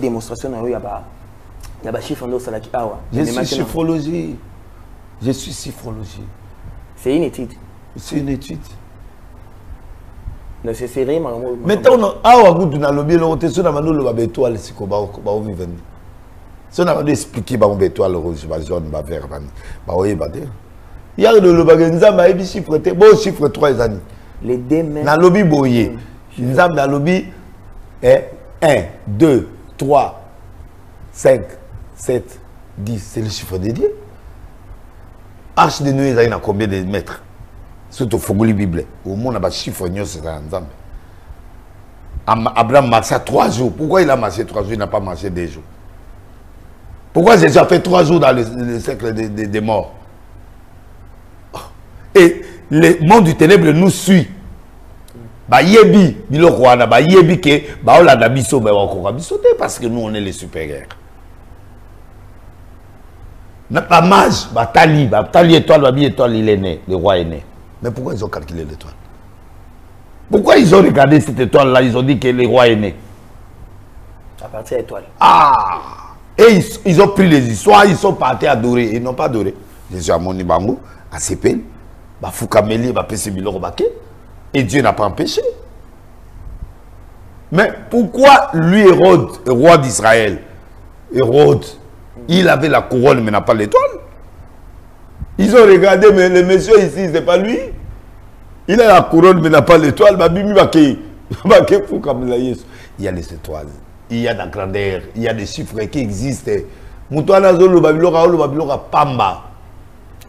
démonstration, il y a des chiffres dans le awa. Je suis chiffrologie. Je suis chiffrologie. C'est une étude. C'est une étude. Non, c'est sérieux, maintenant, awa goût na lobby le roté sur la mano le babétoile c'est quoi ba o vivre. Si on a expliqué ba bétoile rouge ba jaune ba vert ba oye ba de. Il y a le bagenza ba ebi chiffre te bon chiffre 3 années. Les deux mains. Na lobby boye. Nzam na lobby 1 2 3 5 7 10 c'est le chiffre de Dieu. Arche de Noé il a combien de mètres? Surtout Fogoli Bible. Au monde a un chiffre c'est un Nzam. Abraham marchait 3 jours. Pourquoi il a marché 3 jours? Il n'a pas marché 2 jours. Pourquoi Jésus a fait 3 jours dans le siècle des morts? Et le monde du ténèbre nous suit. Bah yebi, bilo kwana, bah yebi ke, bah on l'a d'abisso, bah on court parce que nous on est les supérieurs. N'a pas mage, bah tali étoile, bah étoile il est né, le roi est né. Mais pourquoi ils ont calculé l'étoile? Pourquoi ils ont regardé cette étoile là, ils ont dit que le roi est né? À partir de l'étoile. Ah! Et ils ont pris les histoires, ils sont partis adorer, ils n'ont pas adoré. Jésus a moni bango, à Sepel, bah Foukameli, bah Pesebilo Robake. Et Dieu n'a pas empêché. Mais pourquoi lui, Hérode, roi d'Israël, Hérode, il avait la couronne mais n'a pas l'étoile? Ils ont regardé, mais le monsieur ici, c'est pas lui. Il a la couronne mais n'a pas l'étoile. Il y a les étoiles, il y a la grandeur, il y a des chiffres qui existent.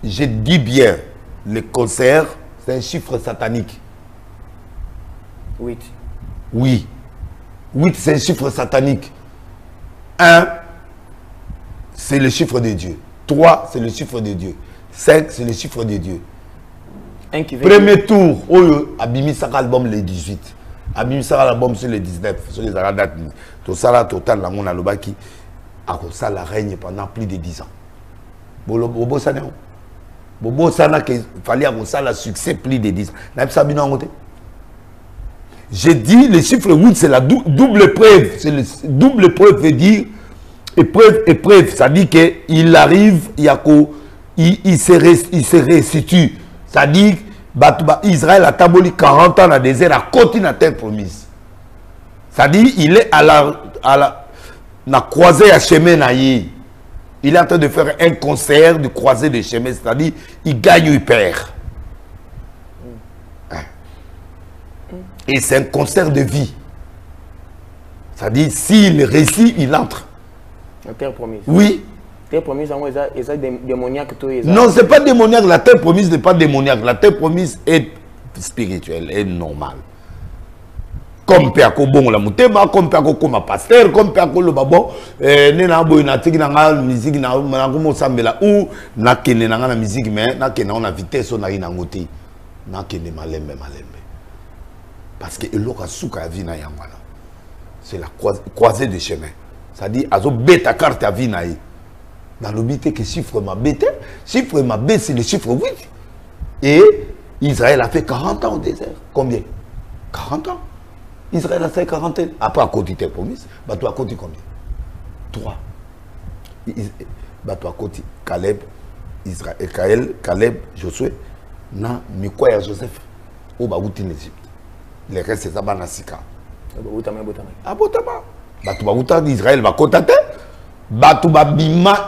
Je dis bien, le concert, c'est un chiffre satanique. 8. Oui. 8, c'est un chiffre satanique. 1, c'est le chiffre de Dieu. 3, c'est le chiffre de Dieu. 5, c'est le chiffre de Dieu. Premier tour, Abimi Saka album le 18. Abimi Saka album sur le 19. Sur les dates. Tout ça là, total, on a le baki. Ça la règne pendant plus de 10 ans. Bobo Sana. Bobo Sana, qu'il fallait avoir ça le succès plus de 10 ans. J'ai dit, le chiffre 8, c'est la double épreuve. C'est le double épreuve veut dire épreuve. Ça dit qu'il arrive, il se restitue. Ça dit Israël a taboli 40 ans dans le désert, à côté de la terre promise. Ça dit il est à la croisée à chemin. Il est en train de faire un concert de croisée de chemin. C'est-à-dire il gagne ou il perd. Et c'est un concert de vie. C'est-à-dire, s'il réussit, il entre. La terre promise. Oui. La terre promise, c'est démoniaque. Non, ce n'est pas démoniaque. La terre promise n'est pas démoniaque. La terre promise est spirituelle, est normale. Comme Péako Bon la Moutema, comme Péako comme un pasteur, comme Péako le Babon, Nena Boy Natik Nanga, musique Nangumo Sambela, ou Nakene Nanga musique, mais Nakena on a vitesse, on a une angoti. Nakene Malembe. Parce que c'est la croisée de chemin. C'est-à-dire, azo bêta carte à vinaï. Dans le but que chiffre ma bête, chiffre ma bête, c'est le chiffre 8. Et Israël a fait 40 ans au désert. Combien? 40 ans. Israël a fait 40 ans. Après, à côté de promise, bateau à côté combien? 3. Bateau à côté, Caleb, Israël, Caleb, Josué, na Mikoya Joseph, au Baouti l'Égypte. Les restes, c'est ça, Banasika. Abotama. Batou Israël va contacter. Batou Babima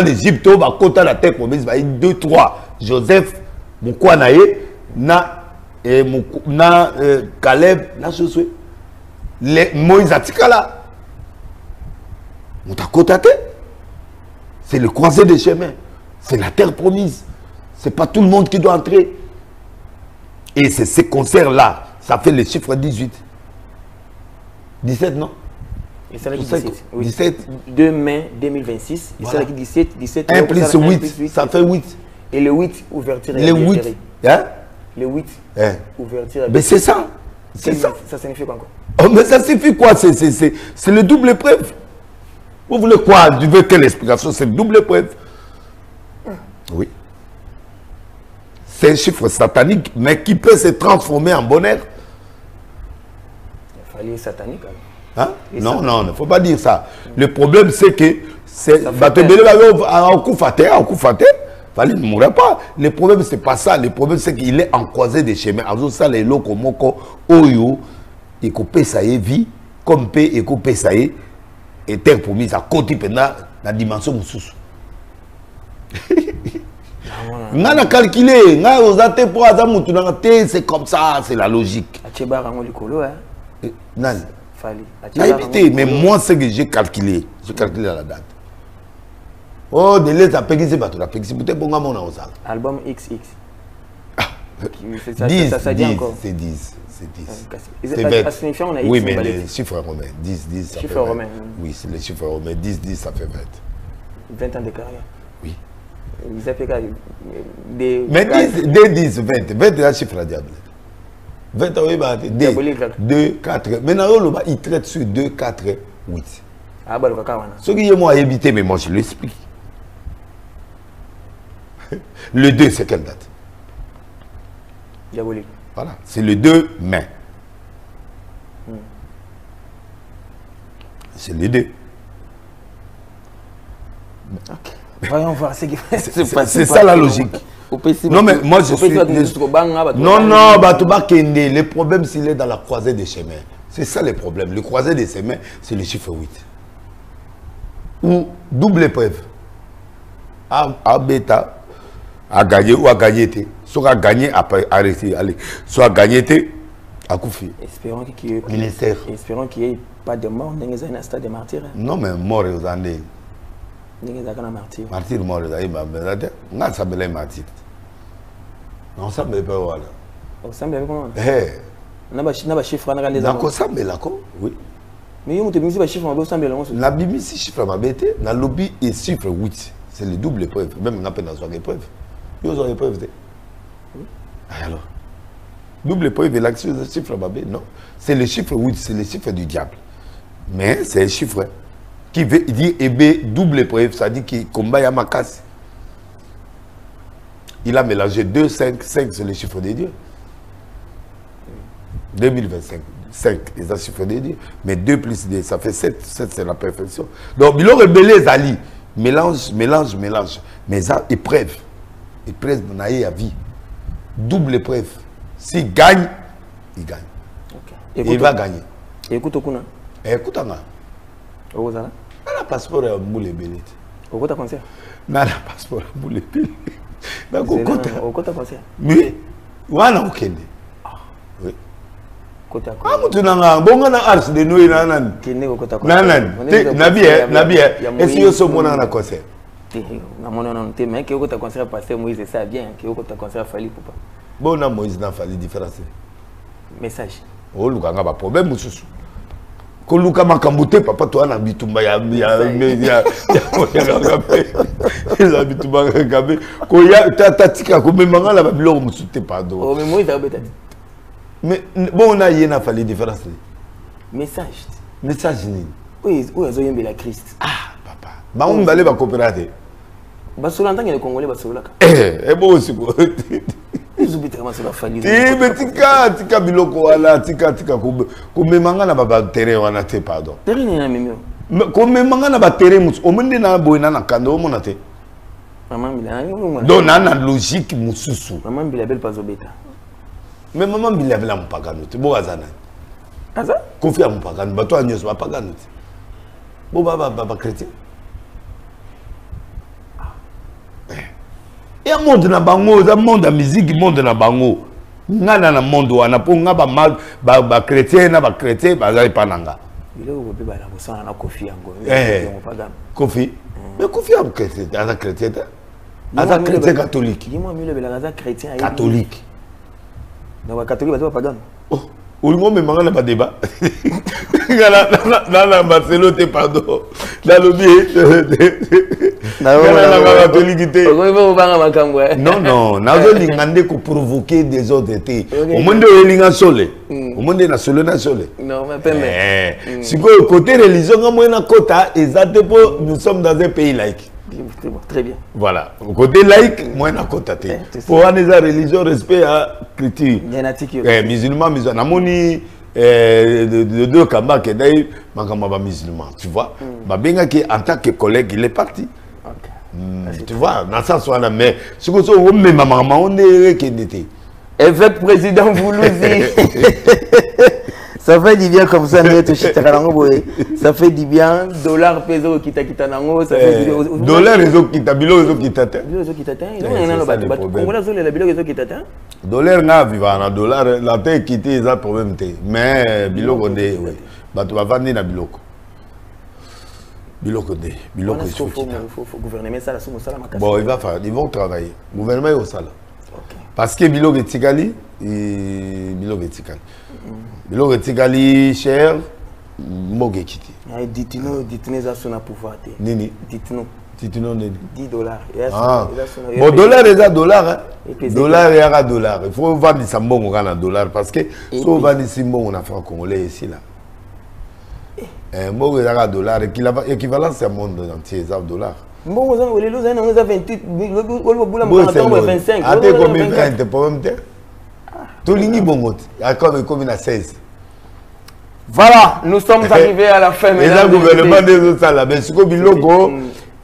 l'Égypte, va contacter la terre promise. 2, 3. Joseph, Moukouanaye, Caleb, na Josué. Moïse Atikala. On t'a contacté. C'est le croisé des chemins. C'est la terre promise. C'est pas tout le monde qui doit entrer. Et c'est ces concerts-là. Ça fait le chiffre 18. 17, non? Et ça 17. Oui. 17. 2 mai 2026. Et ça 17. 1 plus 8, ça fait 8. Et le 8, ouverture. Le 8. Hein? Le 8, ouverture. Mais c'est ça. C'est ça. Ça signifie quoi encore? Oh, mais ça signifie quoi? C'est le double épreuve. Vous voulez quoi? Tu veux quelle explication? C'est le double épreuve. Oui. C'est un chiffre satanique, mais qui peut se transformer en bonheur. Il fallait satanique. Hein? Non, non, il ne faut pas dire ça. Le problème, c'est que c'est fallait ne mourir pas. Le problème, c'est pas ça. Le problème, c'est qu'il est en croisé des chemins. Alors, ça, les locaux, oyo, et qu'on paie ça y vie, comme paie et qu'on paie ça y et terre promise à côté pendant la dimension sous. On a calculé, c'est comme ça, c'est la logique. Non. Mais moi, c'est que j'ai calculé la date. Oh, de l'aide à Peggy, c'est pas tout. La Peggy, c'est peut-être bon à mon ansal. Album XX. 10, c'est 10. C'est 20. Oui, mais les chiffres romains. 10, ça fait 20. Oui, c'est les chiffres romains. 10, ça fait 20. 20 ans de carrière. Oui. Mais 10, 20. 20, c'est un chiffre à diable. 20 ans, oui, 2, 4. Maintenant, il traite sur 2, 4, 8. Ah, bah, le caca, ce qui est moi éviter, mais moi, je l'explique. Le 2, c'est quelle date? Diabolique. Voilà, c'est le 2 mai. C'est le 2. Ok. Voyons voir ce qui c'est ça la logique. Non, mais moi, je suis... Non, non, le problème, s'il est dans la croisée des chemins. C'est ça le problème. Le croisé des chemins, c'est le chiffre 8. Ou double épreuve. A bêta, a gagné ou a gagné. Soit a gagné, après arrêté. Allez. Soit a gagné, a Koufi. Espérons qu'il y ait ministère. Espérons qu'il n'y ait pas de mort dans un stade de martyr. Non, mais mort aux Andés. Martyr. Martyr mort aux Andés. On a sablé martyr. On ne savait pas. Voilà. On ne savait pas comment. On a pas chiffre. On savait là, oui. Mais on te pas chiffre, on savait là. La Bible, si chiffre ma bête, la lobby est chiffre 8. C'est le double épreuve. Même on appelle dans une épreuve. Ils ont une épreuve. Alors, double épreuve et l'action de chiffre ma bête, non. C'est le chiffre 8, c'est le chiffre du diable. Mais c'est un chiffre qui veut dire double épreuve, ça dit qu'il combat Yamakas. Il a mélangé 2, 5, 5, c'est le chiffre de Dieu. 2025. 5, c'est le chiffre de Dieu. Mais 2 plus 2, ça fait 7. 7, c'est la perfection. Donc, il aurait belé les alliés. Mélange. Mais ça, épreuve. Épreuve dans la vie. Double épreuve. S'il gagne, il gagne. Okay. Il va gagner. Écoute, écoute, on a un passeport à boule et belé. Au côté concert. On a un passeport à boule et belé. Au côté concert. Oui. On a un aucun. Oui. Ah, tu n'as bon ars de nous nanan. Nabi, est-ce que ce mon a concert? Non, mais que tu concert passer Moïse ça bien, que tu concert Fali pour pas. Bon, na Moïse n'a fallu différence. Message. Oh, Luka n'a pas problème mususu. Ko Luka makambute papa toi na bitumba ya bitumba gabe. Ko ya tatika ko memanga la babilo musute pardon. Oh, mais Moïse a peut-être. Mais bon, on a y a fallu différence. Message. Message ni. Oui, où est-ce que la Christ? Ah, papa. Bah on va aller va coopérer. Bah sur l'entend les Congolais bah sur là. Bon aussi quoi. Ils oublient comment ça va falloir. Mais tika biloko wala tika ko memanga na baba terrain wana te pardon. Terrain na memio. Ko memanga na ba terrain musu. O mende na boina na kando mo na te. Maman bila. Donc na logique mususu. Maman bila belle pas obeta. Mais maman bila bela mpagano te bo azana. Aza? Confia mpagano ba to anyoso ba pagano te. Bo baba chrétien. Il y a un monde na bango, il y a un monde de musique, monde na bango. Ngana na monde wana po ngaba mal ba chrétien na ba chrétien ba zai pananga. Il est au bébé ba la bosana na Kofi yango. Kofi. Mais Kofi a chrétien, a chrétien. A chrétien catholique. Dis-moi mieux le bela chrétien catholique. Na ba catholique ba pagano. Oh, olingo me manga na ba débat. Ngala Marcelo te pardon. La lobby. Non, non, nazo lingande ko provoquer des autres été. Au monde linga sole. Au monde na sole na sole. Non, mais pas si quoi côté religion nga na kota exact pour nous sommes dans un pays laïque. Très bien. Voilà. Côté laïque, moi na kota te. Pour avoir des religions respect à culture. Musulman, namoni de deux Kamba qui est musulman, tu vois. En tant que collègue, il est parti. Tu vois, dans ça, mais ce que on met ma maman, on est qui était. Évêque président Voulouzi. Ça fait du bien comme ça, ça fait du bien. Dollar peso qui t'a quitté nango, ça fait du bien. Dollar réseau qui t'a bilo réseau qui t'a. Bilo qui t'a. Il y a un autre bateau. Comment ça le bilo réseau qui t'a? Dollar n'a vivant na dollar la terre quitté ça problème té. Mais bilo condé oui. Bateau va vendre na bilo. Bilo condé. Bilo que faut gouverner ça la somme ça la. Bon, ils vont travailler. Gouvernement est au sala. Parce que bilo est Tigali et bilo est Tigali. Bilo est Tigali cher moge quitté. Dites-nous ça son pouvoir té. Nini. Dites-nous. $10. Ah. Bon, dollar est à dollar. Dollar est à dollar. Il faut vendre ça bon en dollar parce que si on vend ici bon on a franc congolais ici là. Bon est à dollar équivalent c'est monde entier à dollar. Bon on a les lots on a 28 25. Attends combien 20 problème té. Tout lingi bon comme à 16. Voilà, nous sommes arrivés à la fin. Et le gouvernement des salles mais ce que biloko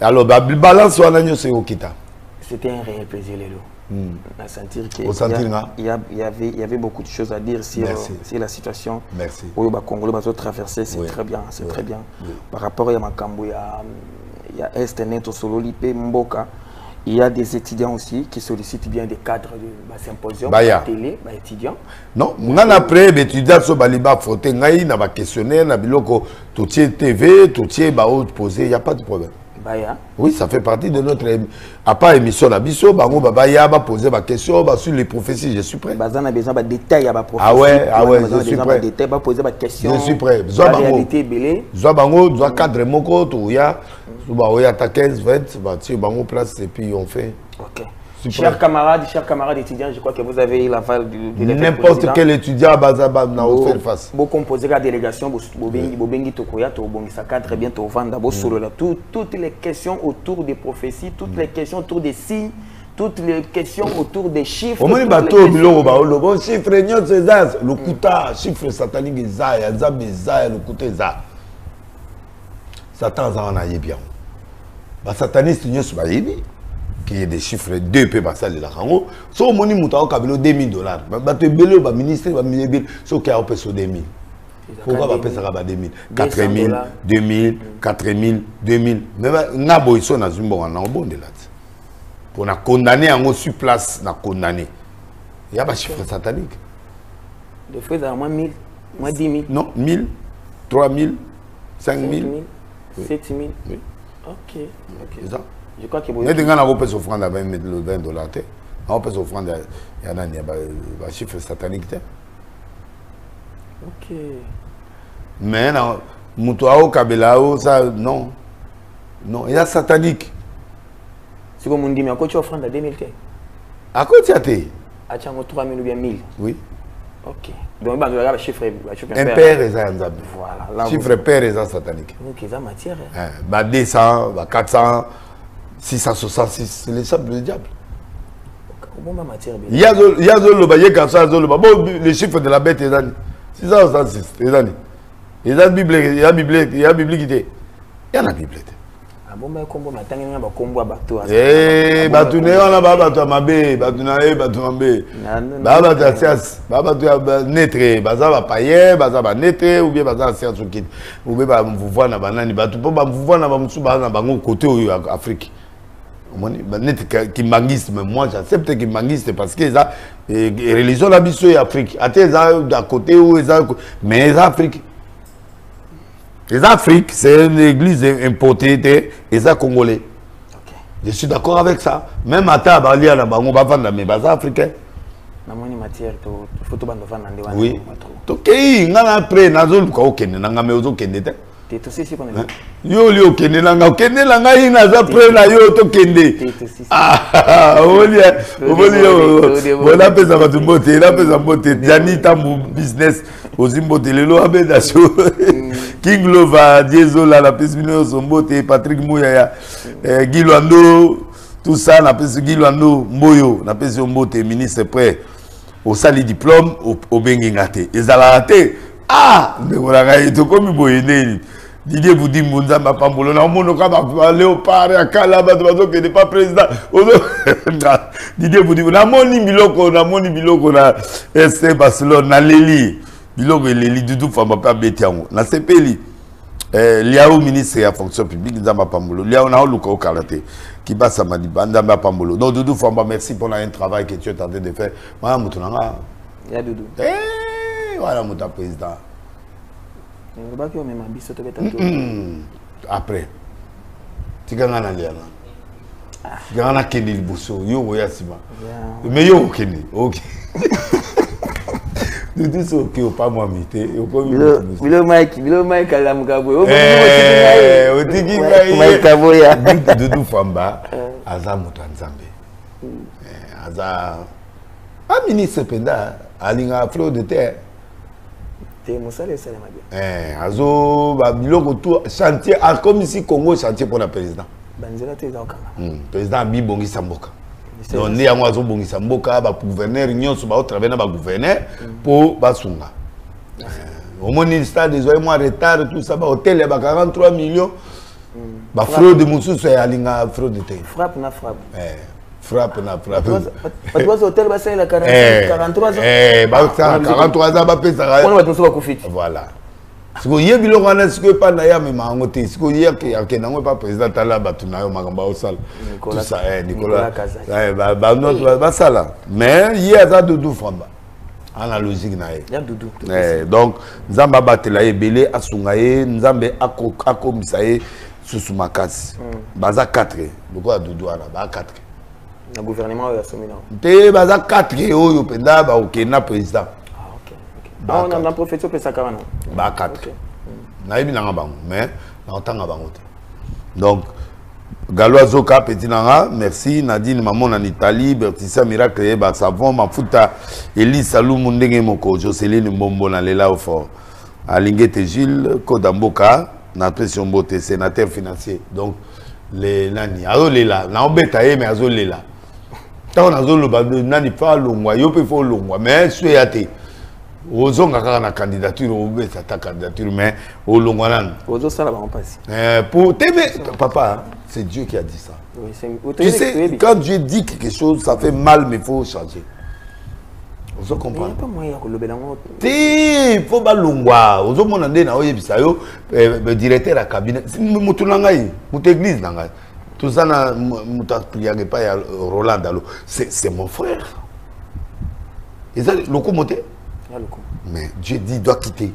alors, balance sur l'agneau, c'est au Kita. C'était un réel plaisir, Lélo. À sentir qu'il y avait beaucoup de choses à dire sur la situation. Merci. Où le Congolais va traverser, c'est très bien, c'est très bien. Par rapport à Makambo, il y a Esthernet au Solo Lipe, Mboka. Il y a des étudiants aussi qui sollicitent bien des cadres de symposium, télé, étudiants. Non, après, les étudiants sont baliba frotter, il y a un questionnaire, il y a tout TV, tout posé, il n'y a pas de problème. Oui, ça fait partie de notre à part émission Nabiso, bango babaya ba poser ma question sur les prophéties, je suis prêt. Bazan a besoin de détails à ba prophétie. Ah ouais, je suis prêt. Détails ba poser ma question. Je suis prêt. Zoa bango, zoa cadre moko to ya, zoa ta 15 20, ba ti bango place et puis on fait. OK. Chers camarades étudiants, je crois que vous avez l'aval de n'importe quel étudiant bazaba na offert face. Vous composez la délégation, bobengi tokoya to bongisa cadre bien to vanda bo solo là toutes les questions autour des prophéties, toutes les questions autour des signes, toutes les questions autour des chiffres. Au moins bateau biloko ba lo bon chiffre nyo césar, le kuta chiffre satanique za ya nzambe za le kuta za. Satan za na yebia. Ba sataniste nyo so ba yebi. Qui est des chiffres 2 peu par ça de la rango so moni muta kabilo $2000 ba te belo ba ministre ba million so ki a peso 2000 pourquoi ba pesa ka ba 2000 4000 2000 4000 2000 mais na boiso na zumbo na bonde là pour na condamner en sur place na condamner il y a pas chiffre satanique des fois à moins 1000 moins 10 000 non 1000 3000 5000 7000 oui OK je crois que vous avez des offrandes à $20. On peut offrande il y a un chiffre satanique. OK. Mais non, Moutouao Kabelao, ça non. Non, il y a satanique. C'est comme on dit, mais à quoi tu offrandes à 2000? À quoi tu as été? À 3000 ou bien 1000? Oui. OK. Donc, il y a le chiffre impair et ça. Voilà. Chiffre pair et ça satanique. OK, ça matière. 200, 400. 666, c'est les sables du diable. Il y a les chiffres de la bête, 666, il y a la Bible, il y a la Bible qui était. Il y a la Bible. Qui manguiste, mais moi j'accepte qu'ils manguiste parce que ça religion la biso Afrique à côté où mais les Afrique c'est une église importée et ça congolais. Je suis d'accord avec ça, même à Tabalia la bango ba vendre mais bas africain na moni matière to photo bando vendre ndé wana. Oui to kei ngana après nazol ko okende nanga me ozo kende te yo li okende nanga ina za pre na yo to kende bona pesa batu mbote la pesa mbote jani tambu business ozimbote lelo abeda so King Lova Diezola la pesa bino sombote Patrick Mouyaya Gilwando tout ça na pesa Gilwando Mboyo na pesa mbote ministre prêt au sali diplôme au bengi ngate ezala te Ah, tu comme boyné. Didier vous dit Mounza ma pambolo na mono ka ba léopard ya kala ba que n'est pas président. Didier vous dit na moni biloko na SC Barcelone na Leli. Biloko Leli Doudou Famba pa betiango. Na sepeli liao ministre ya fonction publique Nzamba pambolo. Liao na luka okalate qui ba sa madiba Nzamba pambolo. Donc Doudou Famba merci pour un travail que tu es en train de faire. Moi mutunanga. Ya Doudou. Voilà mon président. Après, tu as un lien. Tu as un kendi liboso. Yo voya sima. Mais yo kendi. Ok. Tout ça ok ou pas moi mité. Bilo Mike alamukabo. Otiki Mike kaboya. Doudou Famba aza mutu nzambe. Aza ministre penda alinga flot de terre. Azo biloko tout chantier comme ici Congo chantier pour le président. Président bi bongisa mboka. Donc ni yango azo bongisa mboka ba gouverneur nyonso ba travailler na ba gouverneur pour basunga. Au moins il stade des mois retard tout ça ba hôtel ba 43 millions. Ba fraude mususu ya linga fraude te. Frappe na frappe. Frappe na frappe. Tu vois hôtel ba ça il a 43 ans. 43 ans ba pesa. On va tous va kufiti. Voilà. Ce que y a biloko na ce que pas na ya mais mangote. Ce que y a que nango pas président tala ba tunayo magamba au sal. Tout ça Nicolas. Ba notre ba sala. Mais y a ça Doudou Famba. Analogique na ye. Ya Doudou. Donc Nzamba batela ebele asunga ye Nzambe akomisa ye susu makasi. Baza 4. Pourquoi Doudou ala ba 4. Le gouvernement a sommet. Te baza 4 oyo penda ba okena président. Ah OK. On a profité pour ça carrément. Ba 4. Na yebi nanga bango mais na otanga bango te. Donc Galois Zoka petit nanga merci Nadine maman en Italie Bertissa miracle ba savon mafuta Eli Salou ndenge moko Jocelyn Mbombo na lela au fort Alingete Gilles Kodamboka na pression beauté sénateur financier donc les nani azolela na obeta ye mais azolela tant azoloba nani fa longwa yo pe fo longwa mais soyate ozonga kaka na candidature obeta ta candidature mais o longwa nan ozo sala ba passe pour t'aimer papa c'est Dieu qui a dit ça. Oui, tu sais, quand Dieu dit quelque chose, ça fait mal, mais il faut changer. Vous comprenez? Il faut pas l'ongwa. Vous comprenez? Le directeur à cabinet, c'est l'église. Tout ça, Roland Dalo. C'est mon frère. Et ça, le commoté. Mais Dieu dit qu'il doit quitter.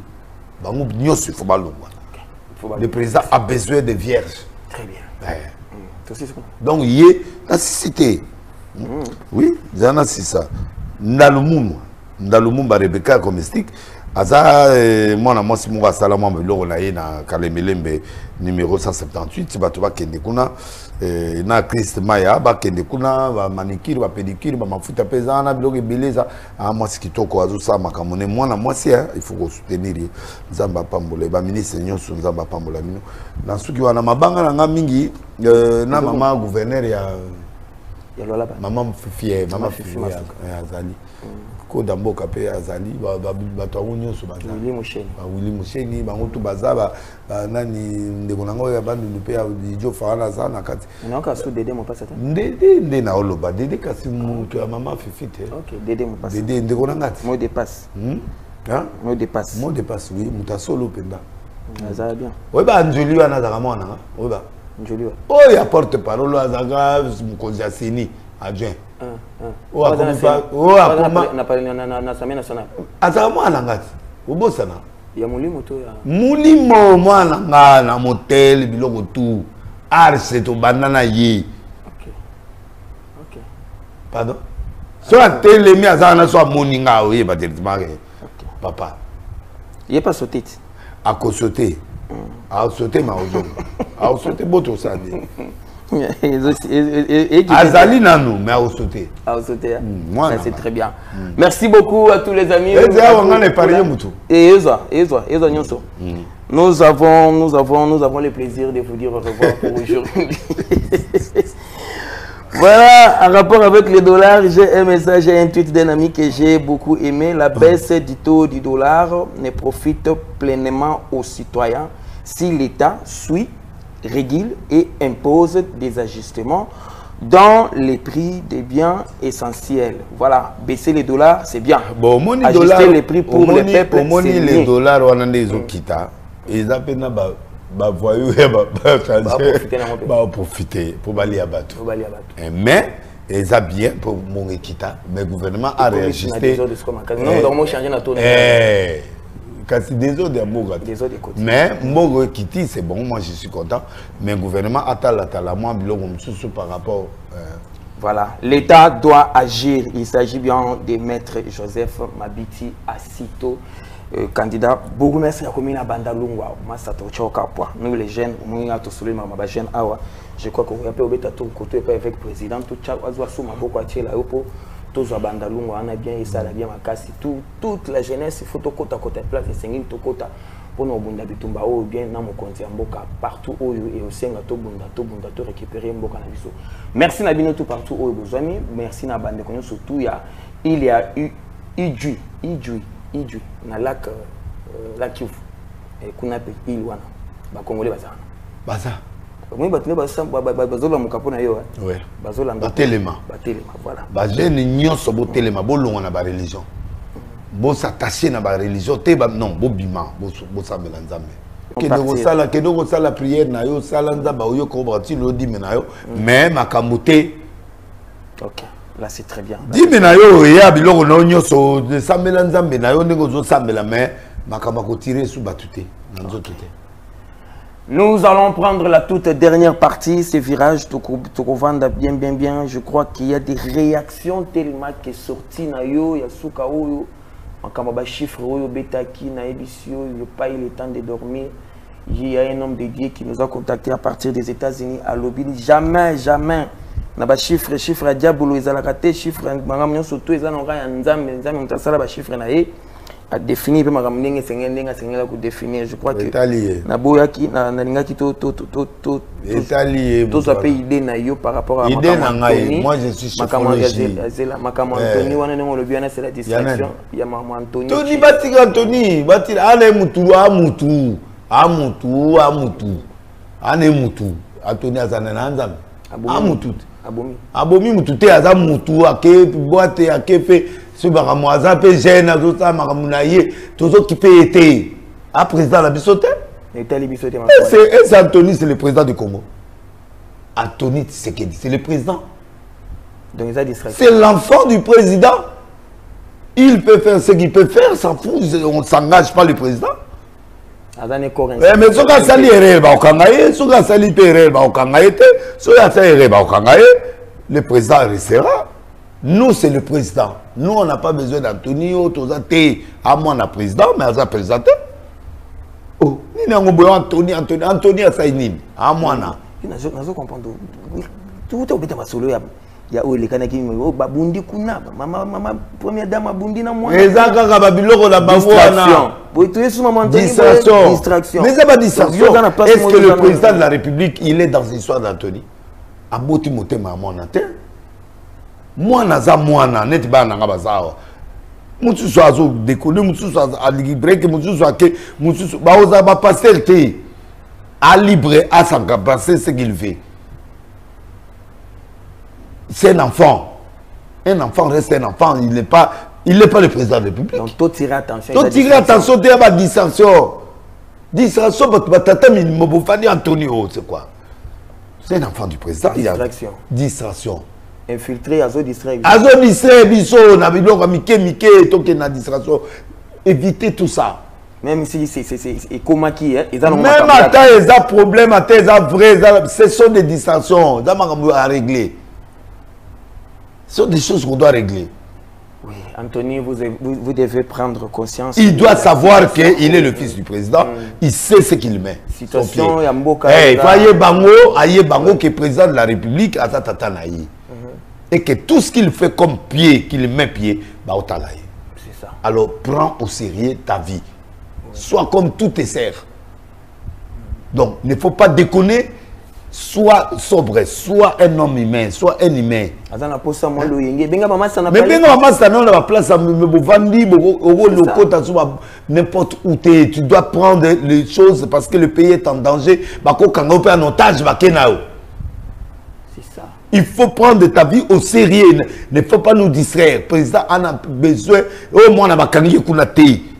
Il faut pas l'ongwa. Le président a besoin de vierges. Très bien. Donc, il y a la cité. Oui, c'est ça. Ndalumumba Rebecca Comestique. Aza, moi, si moi, Salama, na Kalemelembe, numéro 178, tu vas kende kuna, na Christ Maya, ba kende kuna, ba manicure, ba pédicure, ba mafuta pesana, biloge beleza, moi, ce qui toko azu sa makamone, moi, si, il faut soutenir, Nzamba Pambola, ba ministre, nyonso, Nzamba Pambola, dans ce qui va na mabanga, na mingi, na maman gouverneur, ya maman fière, Azali. Kodamboka pe Azali, bato nyonso bazali. Willy Musheni, bangoto bazaba, nani ndekonango ya bandu pe Dijo Farana za na kati. Na ka su Dede mo passa ta. Dede na oloba, Dede kasi mutu ya maman fifite. OK, Dede mo passa. Dede ndekonangati. Mo dépasse. Hein? Mo dépasse. Mo dépasse oui, muta solo penda. Ça bien. Oui ba Anjoli wana za mwana, oui ba. Anjoli. Oh ya porte parole azaga mukonzi asini adjoint. On a parlé na l'Assemblée nationale. Ata mwana ngati. Ubosana. Ya mulimo to ya. Mulimo mwana nga na motel biloko tu. Arse to banana ye. OK. Pardon? So a telemi azana so moninga oye ba directement. OK. Papa. Il est pas sauté. A ko sauter. A sauter ma ozo. A sauter boto ça dit. Azali nanou, mais à sauter. À sauter. C'est très bien. Merci beaucoup à tous les amis. Nous avons le plaisir de vous dire au revoir pour aujourd'hui. Voilà, en rapport avec les dollars, j'ai un message, j'ai un tweet d'un ami que j'ai beaucoup aimé. La baisse du taux du dollar ne profite pleinement aux citoyens si l'État suit, régule et impose des ajustements dans les prix des biens essentiels. Voilà, baisser les dollars, c'est bien. Bon, ajuster les prix pour les peuples, c'est mieux. Les dollars, on a des okita. Ils appellent voyou profiter pour balayer à bateau. Mais ils ont bien pour mon équita, mais le gouvernement a réajusté. Des autres mais mon équité c'est bon, moi je suis content. Mais le gouvernement a la moi par rapport. Voilà, l'État doit agir. Il s'agit bien de Maître Joseph Mabiti Asito. Candidat bourgmestre ya commune à Bandalungwa Masato Choka. Nous les jeunes nous avons tous les jeunes awa je crois qu'on peut obéir tout côté avec le président tout ça azwa suma boko atela yopo tous à Bandalungwa on a bien et ça la bien makasi toute la jeunesse il faut to kota kota place et sengin to kota pour nous bunda bitumba ou bien na mo konti mboka partout où et au senga to bunda to récupérer mboka na biso. Merci na bino tout partout où besoin merci na bande konyo surtout il y a eu Idju na lac Kivu kuna pe il wana ba congolais baza moi batule bazola mukapona yo ouais bazola batelema voilà ba jeune nyonso bo telema bo longa na ba religion bo s'attacher na ba religion te ba non bo bima bo sambela nzambe ke do sala prière na yo sala nzamba yo ko brati lo di menayo mais makamute. OK. Là, c'est très bien. Dis-moi, il y a biloko no nyoso de sambela nzambe na yo ndeko zo sambela mais makamako tirer sous batute nanzo tout. Nous allons prendre la toute dernière partie, ce virage tout vendre bien. Je crois qu'il y a des réactions tellement que sorti na yo ya suka oyo makamba chiffre oyo betaki na ebisio il pas eu le temps de dormir. Il y a un homme de Dieu qui nous a contacté à partir des États-Unis à Lobby. Jamais na ba chiffre à diabolo ezalaka te chiffre makamyo surtout ezana nga ya nzambe mtasala ba chiffre na ye a définir pe makamyo ndenge sengela ko définir. Je crois que na boyaki na lingaki to étalier to ça pe idée na yo par rapport à Anthony. Moi je suis chiffrologie makamyo Anthony wana ndenge le bien c'est la distraction ya makamyo Anthony Tony batika Anthony batila ale mutu ane mutu Anthony azana na nzambe amutu abomi mutu te aza mutu ake boite ake fe ce bakamo aza pe jeune azota makamuna ye tozo ki pe été a président la bisote c'est Anthony, c'est le président du Congo. Anthony Tshisekedi c'est le président, donc c'est l'enfant du président. Il peut faire ce qu'il peut faire, s'en fout, on ne s'engage pas le président. Mais ce qu'on sali erreur ba okangaye, ce qu'on sali pe erreur ba okangaye te, ce qu'on sali erreur ba okangaye, le président restera. Nous c'est le président. Nous on n'a pas besoin d'Anthony Tozate à moi na président mais à présenté. Oh, ni na ngobo Anthony a saini à moi na. Je comprendre. Tout est obéta masolo ya o le kanaki o babundi kuna mama première dame abundi na moi. Ezaka ka babiloko la bangwana. Distraction. Mais c'est pas distraction. Est-ce que le président de la République, il est dans l'histoire d'Anthony? Aboti motema à mon antenne. Moi, naza moi, net ba nanga bazawa. Mutu so azo décoller, mutu so a librer, mutu so ke, mutu so ba oza ba passer te. À libre à sa capacité ce qu'il fait. C'est un enfant. Un enfant reste un enfant. Il n'est pas le président de la République. Donc, tout tirer attention. Tout tirer attention, tu as ma distraction. Distraction, tata Mobofani Antonio, c'est quoi? C'est un enfant du président. Distraction. Distraction. Infiltré, azo distrait. Azo distrait, biso, na biloko mike, toke na distraction. Évitez tout ça. Même si c'est comment qui est. Même à temps, ils ont problème, à temps, ils ont vrai. Ce sont des distractions. Ils ont à régler. Ce sont des choses qu'on doit régler. Oui, Anthony, vous devez prendre conscience. Il doit savoir qu'il est le fils du président. Il sait ce qu'il met. Situation, il y a Mboka. Il faut ayer Bango qui est président de la République à Tatatanaï. Et que tout ce qu'il fait comme pied, qu'il met pied, bah au c'est ça. Alors prends au sérieux ta vie. Sois comme tous tes serfs. Donc, il ne faut pas déconner. soit sobre, soit un homme humain, soit un humain. Mais bien maman ça n'a pas place à n'importe où tu dois prendre les choses parce que le pays est en danger. En otage, c'est ça. Il faut prendre ta vie au sérieux. Il ne faut pas nous distraire. Le président en a besoin.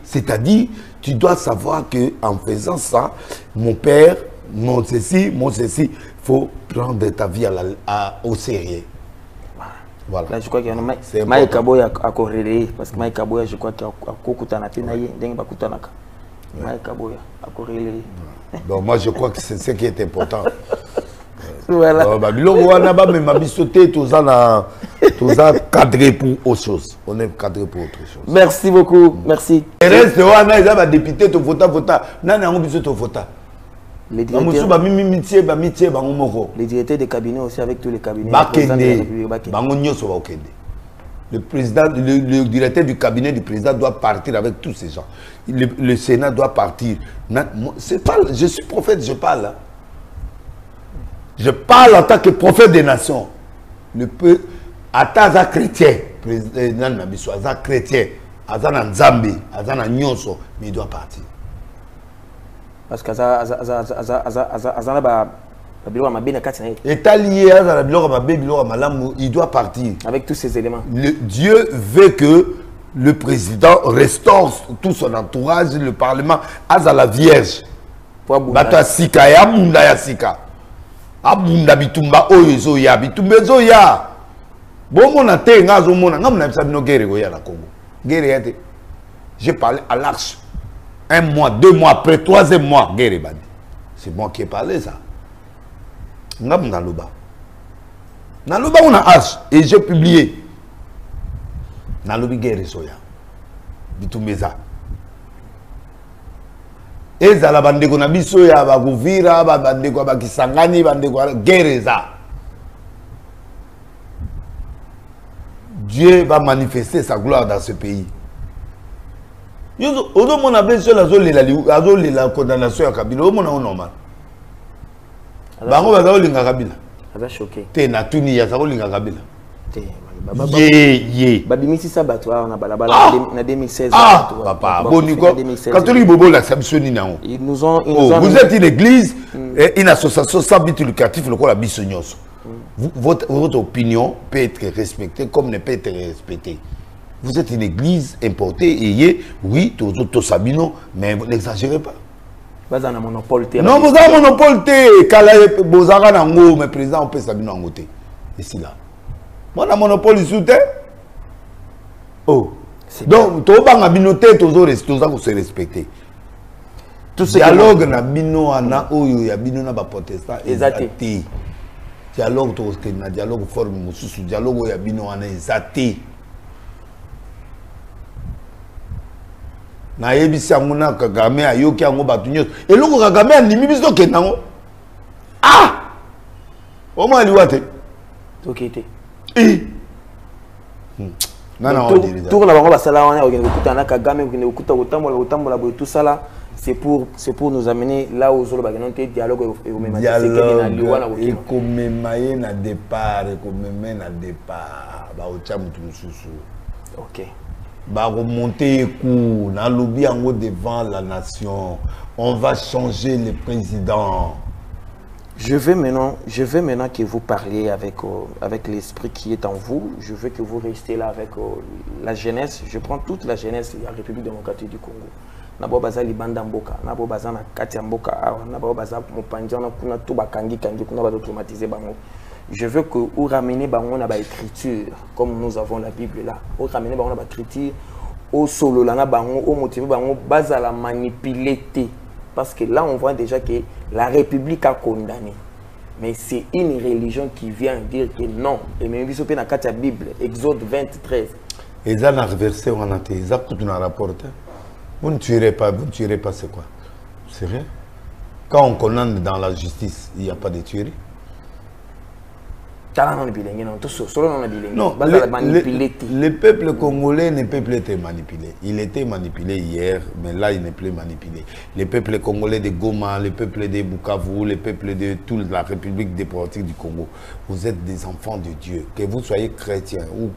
C'est-à-dire, tu dois savoir que en faisant ça, mon père, mon ceci, il faut prendre ta vie au sérieux. Voilà. Là, je crois qu'il y a un Mike Kaboya à corréler. Parce que Mike Kaboya, je crois qu'il y a un Kokutana Penaye, Dengue Bakutanaka. Mike Kaboya à corréler. Donc, moi, je crois que c'est ce qui est important. Voilà. Cadré pour autre chose. On est cadré pour autre chose. Merci beaucoup. Merci. Et reste, on a député, tu votes. Les directeurs de cabinet aussi avec tous les cabinets. Le président, le directeur du cabinet du président doit partir avec tous ces gens. Le Sénat doit partir. Je suis prophète, je parle. Je parle en tant que prophète des nations. Le peu, Ataza chrétien, président Nabiso, Aza chrétien, Aza Nzambi, Aza Nyonso, mais il doit partir. Parce que il doit partir. Avec tous ces éléments. Dieu veut que le président restaure tout son entourage, le parlement, Aza la Vierge. Bata Sika, Yamunda Yasika. Abunda bitumba oyo ya bitumba ya. Bon mon ate ngazo mona ngam na bisabino guerre go ya na Congo. Guerre yate. J'ai parlé à l'Arche. 1 mois, 2 mois après, 3e mois, guerre bandi. C'est moi qui ai parlé ça. Ngam na loba. Na loba on a Arche et j'ai publié. Na lobi guerre soya. Bitumbeza. Ezala bandeko na biso ya bakuvira bandeko bakisangani bandeko gereza. Dieu va manifester sa gloire dans ce pays. Yozo odo mona beso la zoli la condamnation ya Kabila o mona normal. Bango bazo linga Kabila. Aba choqué. Te na tuni ya zo linga Kabila. Te Babimisi sabato na balabala na 2016. Papa, boniko. Catholique bobo la sabsoni nango. Nous ont vous êtes une église, une association sans but lucratif le quoi la bisognos. Votre opinion peut être respectée comme ne peut être respectée. Vous êtes une église importée et oui, tout sabino, mais n'exagérez pas. Vous avez un monopole. Non, vous avez un monopole. Vous avez un monopole, mais président, on peut sabino en côté. Ici là. Moi, un monopole ici. Oh. Donc, tout le monde a binoté, tout le monde se respecter. Tout ce dialogue na bino ana oyo ya bino na ba protestant ezati. Dialogue to na dialogue forme mususu dialogue ya bino ana ezati. Na yebisi amuna Kagame ayoki ango batu nyos. Eloko Kagame animi biso kenango. Ah! Oma liwate. Tokete. Nana tour na bango basala wana okende kutana Kagame okende kuta utambola boy tout ça là c'est pour nous amener là où zolo bagano te dialogue et même et comme na départ ba ocha mutu mususu. OK. Ba remonter coup na lobby ango devant la nation. On va changer le président. Je veux maintenant que vous parliez avec l'esprit qui est en vous. Je veux que vous restiez là avec la jeunesse. Je prends toute la jeunesse de la République démocratique du Congo. Nabo baza libanda mboka, nabo baza na kati ya mboka awa, nabo baza mopanzi na kuna to bakangi kuna ba automatiser bango. Je veux que vous ramenez bango na ba écriture comme nous avons la Bible là. Vous ramenez bango na ba écriture au solo là na bango, au motiver bango baza la manipuler. Parce que là, on voit déjà que la République a condamné. Mais c'est une religion qui vient dire que non. Et même si on a la Bible, Exode 23. Et ça, dans le verset, on a dit, ça, tout un rapport. Vous ne tuerez pas, c'est quoi? C'est vrai. Quand on condamne dans la justice, il n'y a pas de tuerie. Non, le peuple congolais ne peut plus être manipulé. Il était manipulé hier, mais là il n'est plus manipulé. Le peuple congolais de Goma, le peuple de Bukavu, le peuple de toute la République démocratique du Congo, vous êtes des enfants de Dieu. Que vous soyez chrétien ou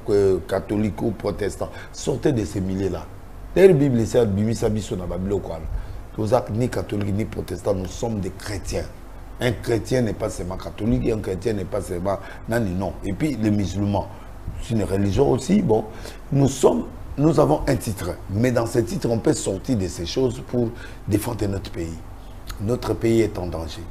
catholique ou protestant, sortez de ces milieux-là. D'ailleurs, la Bible dit, ni catholique ni protestant, nous sommes des chrétiens. Un chrétien n'est pas seulement catholique, et un chrétien n'est pas seulement... Non. Et puis les musulmans, c'est une religion aussi. Bon, nous avons un titre. Mais dans ce titre, on peut sortir de ces choses pour défendre notre pays. Notre pays est en danger.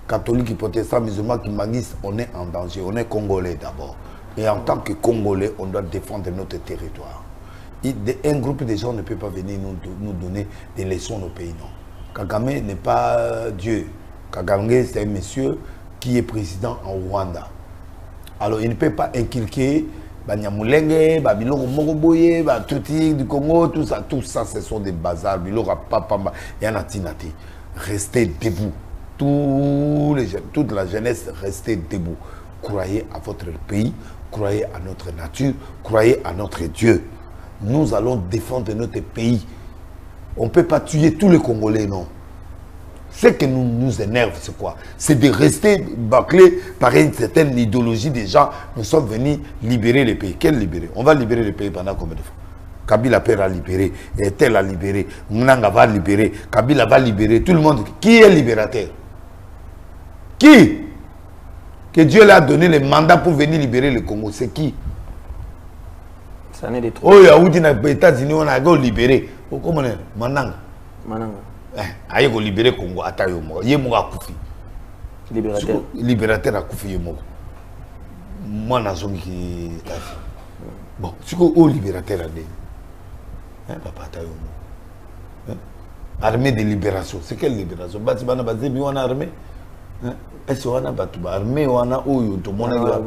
Catholiques, protestants, musulmans, qui maguissent, on est en danger. On est Congolais d'abord. Et en tant que Congolais, on doit défendre notre territoire. Un groupe de gens ne peut pas venir nous donner des leçons au pays, non. Kagame n'est pas Dieu. Kagame, c'est un monsieur qui est président en Rwanda. Alors, il ne peut pas inculquer Banyamulenge, Babiloko Mogoboye, Tuti du Congo, tout ça, ce sont des bazars. Bilora Papamba, Yanatinati. Restez debout. Toute la jeunesse, restez debout. Croyez à votre pays, croyez à notre nature, croyez à notre Dieu. Nous allons défendre notre pays. On ne peut pas tuer tous les Congolais, non. Ce qui nous énerve, c'est quoi? C'est de rester bâclés par une certaine idéologie des gens. Nous sommes venus libérer le pays. Quel libérer? On va libérer le pays pendant combien de fois? Kabila Père a libéré, Tel a libéré, Mnanga va libérer, Kabila va libérer, tout le monde. Qui est libérateur? Qui? Que Dieu leur a donné le mandat pour venir libérer le Congo. C'est qui? Ça n'est des trop. Oh, il y a les États-Unis, on a libéré. Comment on est? Mananga. Aïe ko libérer Congo atayo mo yemo ga kufi libérateur a kufi yemo moi na zongi ki tafi bon siko o libérateur a né papa atayo mo armée de libération c'est quelle libération bati bana bazebi wana armée est-ce wana batu ba armée wana oyo to mona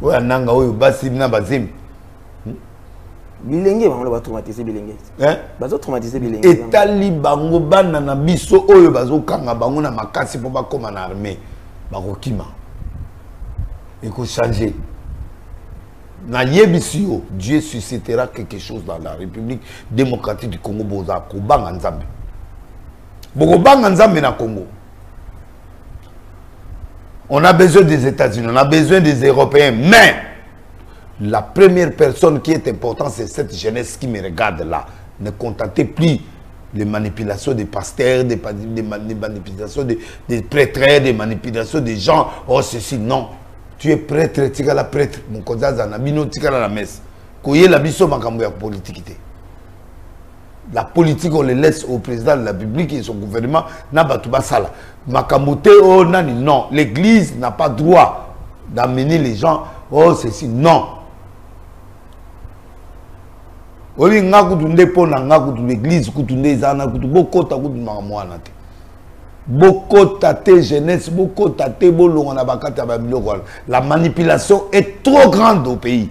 oya nanga oyo basi na bazemi bilenge bango ba traumatiser bilenge bazo traumatiser bilenge etali bango bana na biso oyo bazo kanga bango na makasi po bakoma na armée bakokima eko changer na yebisio Dieu suscitera quelque chose dans la République démocratique du Congo boza ko banga nzambe boko banga nzambe na Congo. On a besoin des États-Unis, on a besoin des Européens, mais la première personne qui est importante, c'est cette jeunesse qui me regarde là. Ne contentez plus les manipulations des pasteurs, des manipulations des prêtres, des manipulations des gens. Oh, ceci, non. Tu es prêtre, tu es la prêtre. Mon cousin Zanabino, tu es la messe. Koye la biso makambo politique. La politique, on les laisse au président de la République et son gouvernement. Nabatuba Sala. Makambote, oh, nani, non. L'église n'a pas droit d'amener les gens. Oh, ceci, non. Oli ngakutunde pona ngakutunde l'église kutunde zana kutu bokota kutu makamwana te bokota te jeunesse bokota te bolonga na bakata ba biloko. La manipulation est trop grande au pays.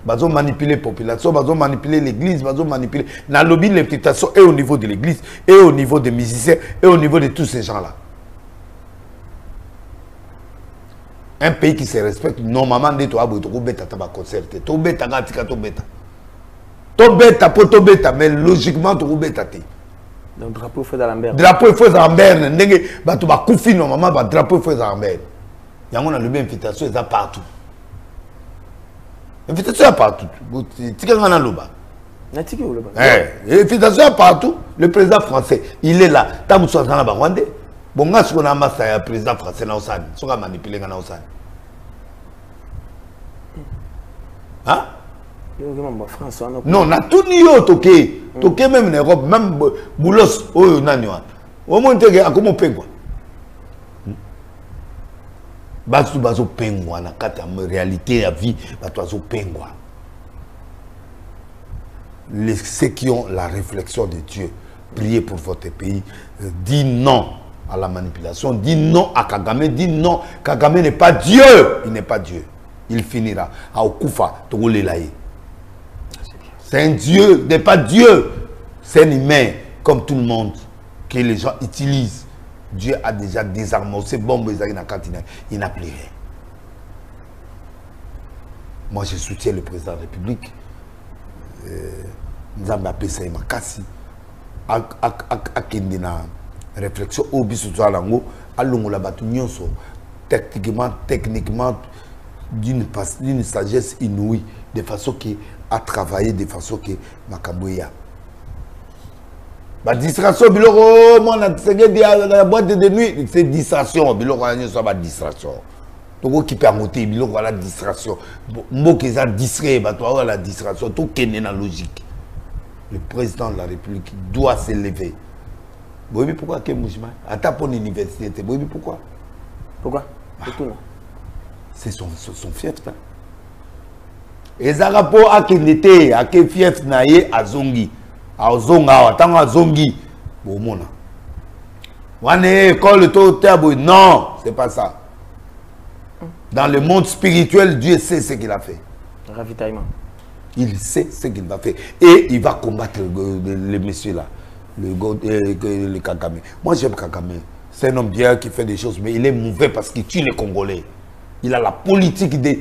Bazo manipuler la population, bazo manipuler l'église, bazo manipuler na lobby l'interprétation et au niveau de l'église et au niveau des musiciens et au niveau de tous ces gens-là. Un pays qui se respecte normalement de toi to beta ta ba concerter to beta gatika to beta Tobeta, potobeta, mais logiquement, tu beta. Donc, drapeau feu d'Alembert. Drapeau feu d'Alembert, tu vas couper normalement, drapeau feu d'Alembert. Il y a une invitation, il y a partout. Invitation, il y a partout. Tu es dans le bas. Invitation, il y a partout. Le président français, il est là. Tu as besoin de Rwanda. Bon, si on a un président français, on va manipuler. Hein? Non, on a tout niveau toqué. Toqué même en Europe, même Boulos, oh, Nanyuan. Au moins, tu as comment pengwa. Bazo pengwa, na kata réalité la vie, bazo pengwa. Ceux qui ont la réflexion de Dieu, priez pour votre pays, dis non à la manipulation, dis non à Kagame, dis non. Kagame n'est pas Dieu, il n'est pas Dieu. Il finira à Okufa, Togolelaye. C'est un Dieu, n'est pas Dieu. C'est un humain, comme tout le monde, que les gens utilisent. Dieu a déjà désarmé ses bombes, il n'a plus rien. Moi, je soutiens le président de la République. Nous avons appelé ça Makassi. Akendina réflexion au bisu lango alongo la batu nyonso techniquement d'une sagesse inouïe de façon qui a travaillé de façon qui makamboya ba distraction biloko moi na la boîte de nuit c'est distraction biloko nyonso ba distraction toko ki permoté biloko la distraction mboke za distrait ba toi la distraction tout kene na logique. Le président de la République doit s'élever. Vous savez pourquoi que Moujima attends pour l'université. Vous savez pourquoi? Pourquoi? C'est son fief. Et ça rapport à qu'il était, à quel fief naïe à Zongi. À Zonga, tant à Zongi. Bon, mon. On est école de non, c'est pas ça. Dans le monde spirituel, Dieu sait ce qu'il a fait. Ravitaillement. Il sait ce qu'il va faire. Et il va combattre le monsieur là. Le Kagame. Moi j'aime Kagame. C'est un homme bien qui fait des choses, mais il est mauvais parce qu'il tue les Congolais. Il a la politique de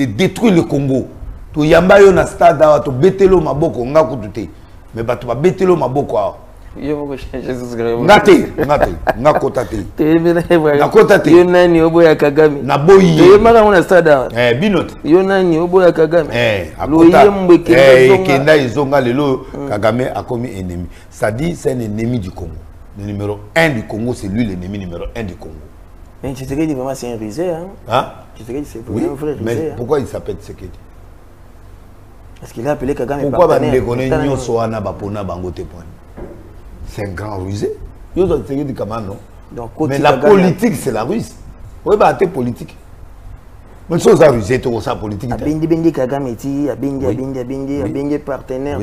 détruire le Congo. Tu yamba yo na stade tu betelo maboko nga kutute. Mais tu vas betelo maboko. Ngate ngakotate. Ngakotate. Yo nani oboya Kagame. Na boyi. Yo maka mona stade. Binote. Yo nani oboya Kagame. Akota. Kenda izonga lelo Kagame a commis ennemi. Ça dit c'est un ennemi du Congo. Le numéro 1 du Congo, c'est lui l'ennemi numéro 1 du Congo. Mais Tshisekedi vraiment c'est un risé hein. Tshisekedi c'est un vrai risé. Mais pourquoi il s'appelle Tshisekedi? Parce qu'il a appelé Kagame. Pourquoi bande connaît nyonso wana bapona bango te point? C'est un grand rusé. Mais la politique, c'est la Russie. Oui, bah, c'est politique. Mais chose à ruser, tout ça politique. Abendi Kagame ti, abendi partenaire.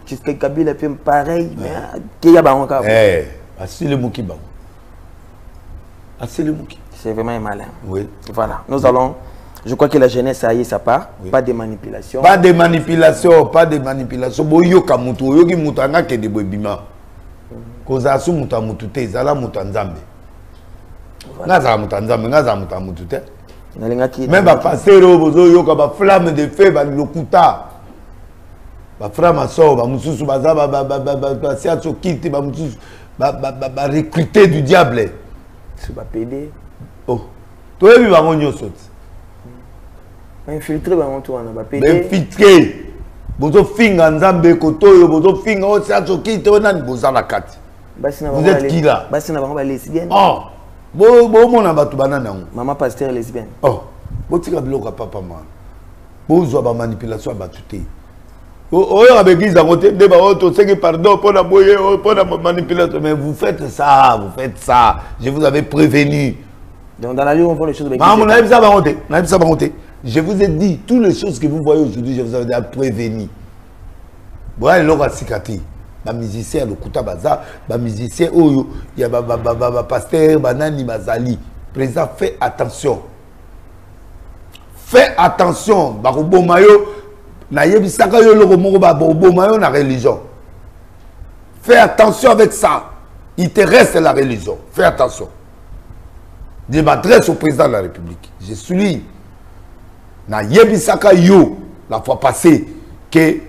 Jusqu'à Kabila fait pareil, mais qui y a bango ka. Assis le mouki bango. Assis le mouki. C'est vraiment malin. Oui. Voilà. Nous allons. Je crois que la jeunesse a eu sa part. Oui. Pas de manipulation. Pas de manipulation, pas de manipulation. Boyo kamutu, yogi mutanga ke de bobima. Koza su mutamutu te, zala mutanzambe. Ngaza mutanzambe, ngaza mutamutu te. Même ba pasero bozo yoka ba flamme de feu ba lokuta. Ba flamme so ba mususu baza ba siatso kiti ba mususu ba recruter du diable. C'est pas pédé. Oh. Toi bi ba ngonyo soti. Infiltré dans tout on a pas infiltré bozo finga nzambe kotoyo bozo finga o siatso kiti onani boza la kati. Vous êtes qui là? Basi na bango ba lesbienne. Oh. Bo mona batu banana ngo. Maman pasteur lesbienne. Oh. Botika biloko papa man. Bozo ba manipulation ba tuté. Oyo abegiza ngote de ba auto seki pardon pour la boye pour la manipulation mais vous faites ça. Je vous avais prévenu. Donc dans la vie on voit les choses maman na ça ba ngote. Je vous ai dit toutes les choses que vous voyez aujourd'hui, je vous avais déjà prévenu. Voilà le sikati. Ba musicien le kuta baza, ba musicien oyo, il y a ba pasteur banani bazali. Président fais attention. Fais attention, ba bomayo na yebisaka yo loko moko ba bomayo na religion. Fais attention avec ça. Il te reste la religion. Fais attention. Je m'adresse au président de la République. Je suis na yebisaka yo la fois passée que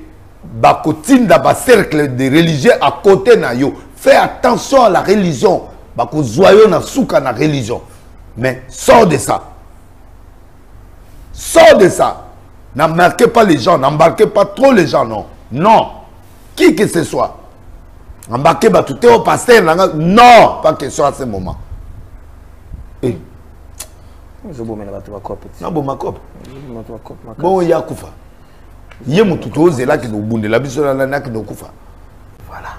bakotinda ba cercle de religieux à côté na yo. Fais attention à la religion. Bako zoyo na souka na religion. Mais sors de ça. Sors de ça. N'embarquez pas les gens, n'embarquez pas trop les gens, non. Non. Qui que ce soit. Embarquez pas tout au pasteur. Non, pas question à ce moment. Et bon, il y a Koufa. Il y a Moutou, c'est là qui nous bunde. La biso là qui nous Koufa. Voilà.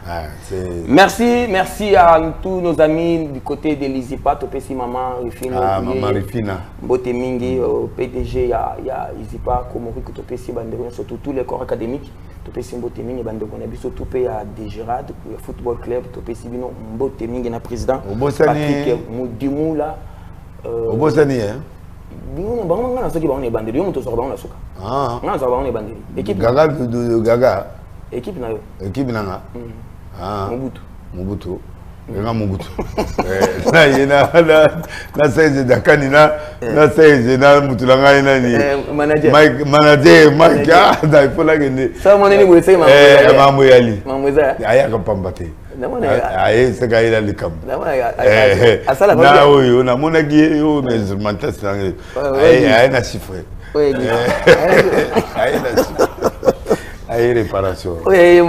Merci à tous nos amis du côté de l'Izipa, Topesi Maman Rifina. Maman Rifina. Mbote Mingi, PDG, il y a Izipa, Komori, Topesi Bandero, surtout tous les corps académiques. Topesi Mbote Mingi, Bandero, surtout il y a Desgerad, il y a Football Club, Topesi Bino, Mbote Mingi, le président. Patrick Moudimou là. Au Bosnie, hein? Équipe Mobutu. nga Mobutu na saize dakani na saize na mutulanga ina ni manager Mike da ifola gende ça mon eni boye c'est mambo yali mamweza aya kapambate aye seka ila likam asala ko na oyo na monaki yo mesurement sangue aye na chiffre aye na chiffre aye réparation aye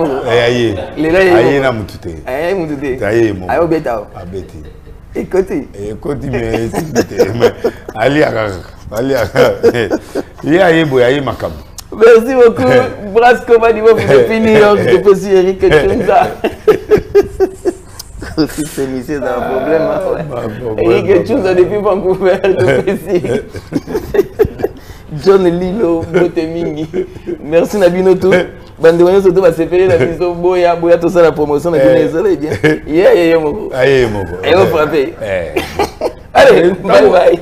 na mutute aye mo ayo betao abeti écoutez mais ali aka aye boy aye makam. Merci beaucoup Brasco Madibo pour finir de petit Eric Tchunza. Aussi c'est monsieur dans un problème. Eric Tchunza depuis Vancouver de petit. John Lilo Botemingi. Merci Nabinoto. Bandewanya surtout va se faire la maison boya tout ça la promotion de Guinée bien. Aye moko. Aye frappé. Allez, bye bye.